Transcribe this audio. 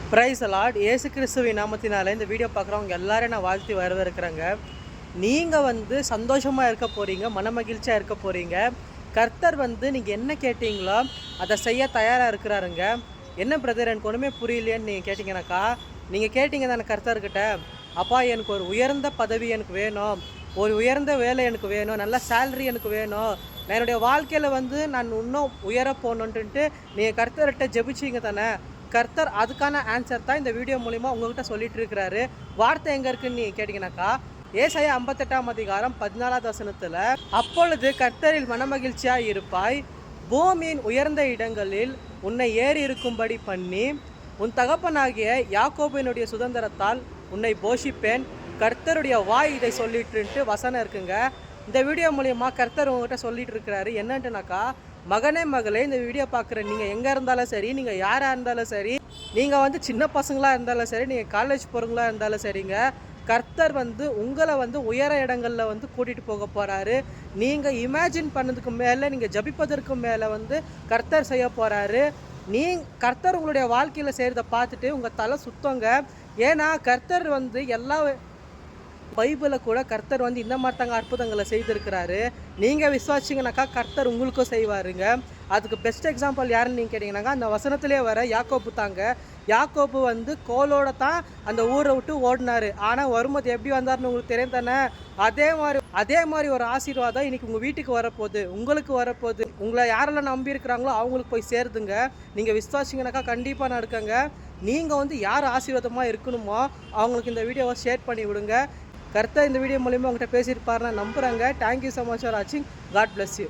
Price Lord. இயேசு கிறிஸ்துவின் நாமத்தினால இந்த வீடியோ பார்க்குறவங்க எல்லாரையும் நான் வாழ்த்தி வரவேற்கிறேங்க. நீங்கள் சந்தோஷமாக இருக்க போகிறீங்க, மனமகிழ்ச்சியாக இருக்க போகிறீங்க. கர்த்தர் நீங்கள் என்ன கேட்டீங்களோ அதை செய்ய தயாராக இருக்கிறாருங்க. என்ன பிரதர் எனக்கு ஒன்றுமே புரியலையேன்னு நீங்கள் கேட்டிங்கனாக்கா, நீங்கள் கேட்டிங்க தானே கர்த்தர்கிட்ட, அப்பா எனக்கு ஒரு உயர்ந்த பதவி எனக்கு வேணும், ஒரு உயர்ந்த வேலை எனக்கு வேணும், நல்ல சேலரி எனக்கு வேணும், நான் என்னுடைய வாழ்க்கையில் நான் இன்னும் உயர போகணுன்ட்டு நீங்கள் கர்த்தர்கிட்ட ஜெபிச்சிங்க தானே. கர்த்தர் அதுக்கான ஆன்சர் தான் இந்த வீடியோ மூலிமா உங்கள்கிட்ட சொல்லிட்டு இருக்கிறாரு. வார்த்தை எங்கே இருக்குன்னு நீங்கள் கேட்டிங்கனாக்கா, ஏசாயா 58ஆம் அதிகாரம் 14வது வசனத்தில், அப்பொழுது கர்த்தரில் மனமகிழ்ச்சியாக இருப்பாய், பூமியின் உயர்ந்த இடங்களில் உன்னை ஏறி இருக்கும்படி பண்ணி, உன் தகப்பனாகிய யாக்கோபினுடைய சுதந்திரத்தால் உன்னை போஷிப்பேன், கர்த்தருடைய வாய் இதை சொல்லிட்டுன்ட்டு வசனம் இருக்குங்க. இந்த வீடியோ மூலிமா கர்த்தர் உங்கள்கிட்ட சொல்லிட்டு இருக்கிறாரு. என்னன்ட்டுனாக்கா, மகனே மகளே, இந்த வீடியோ பார்க்குற நீங்கள் எங்கே இருந்தாலும் சரி, நீங்கள் யாராக இருந்தாலும் சரி, நீங்கள் சின்ன பசங்களாக இருந்தாலும் சரி, நீங்கள் காலேஜ் போகிறவங்களா இருந்தாலும் சரிங்க, கர்த்தர் உங்களை உயர இடங்களில் கூட்டிகிட்டு போக போகிறாரு. நீங்கள் இமேஜின் பண்ணதுக்கு மேலே, நீங்கள் ஜபிப்பதற்கு மேலே கர்த்தர் செய்ய போகிறாரு. கர்த்தர் உங்களுடைய வாழ்க்கையில் செய்கிறத பார்த்துட்டு உங்கள் தலை சுத்தங்க. ஏன்னா கர்த்தர் எல்லா பைபிளை கூட கர்த்தர் இந்த மாதிரி தாங்க அற்புதங்களை செய்திருக்கிறாரு. நீங்கள் விசுவாசிங்கனாக்கா கர்த்தர் உங்களுக்கும் செய்வாருங்க. அதுக்கு பெஸ்ட் எக்ஸாம்பிள் யாருன்னு நீங்கள் கேட்டிங்கனாக்கா, அந்த வசனத்திலே வர யாக்கோப்பு தாங்க. யாக்கோப்பு கோலோட தான் அந்த ஊரை விட்டு ஓடினார். ஆனால் வரும்போது எப்படி வந்தார்னு உங்களுக்கு தெரியும் தானே. அதே மாதிரி ஒரு ஆசீர்வாதம் இன்றைக்கி உங்கள் வீட்டுக்கு வரப்போகுது, உங்களுக்கு வரப்போகுது. உங்களை யாரெல்லாம் நம்பியிருக்கிறாங்களோ அவங்களுக்கு போய் சேருதுங்க. நீங்கள் விசுவாசிங்கனாக்கா கண்டிப்பாக நடக்குங்க. நீங்கள் யார் ஆசீர்வாதமாக இருக்கணுமோ அவங்களுக்கு இந்த வீடியோவை ஷேர் பண்ணி விடுங்க. கர்த்தர் இந்த வீடியோ மூலிமா உங்கள்கிட்ட பேசியிருப்பாருன்னு நம்புகிறாங்க. தேங்க்யூ ஸோ மச் ஃபார் வாட்சிங். God bless you.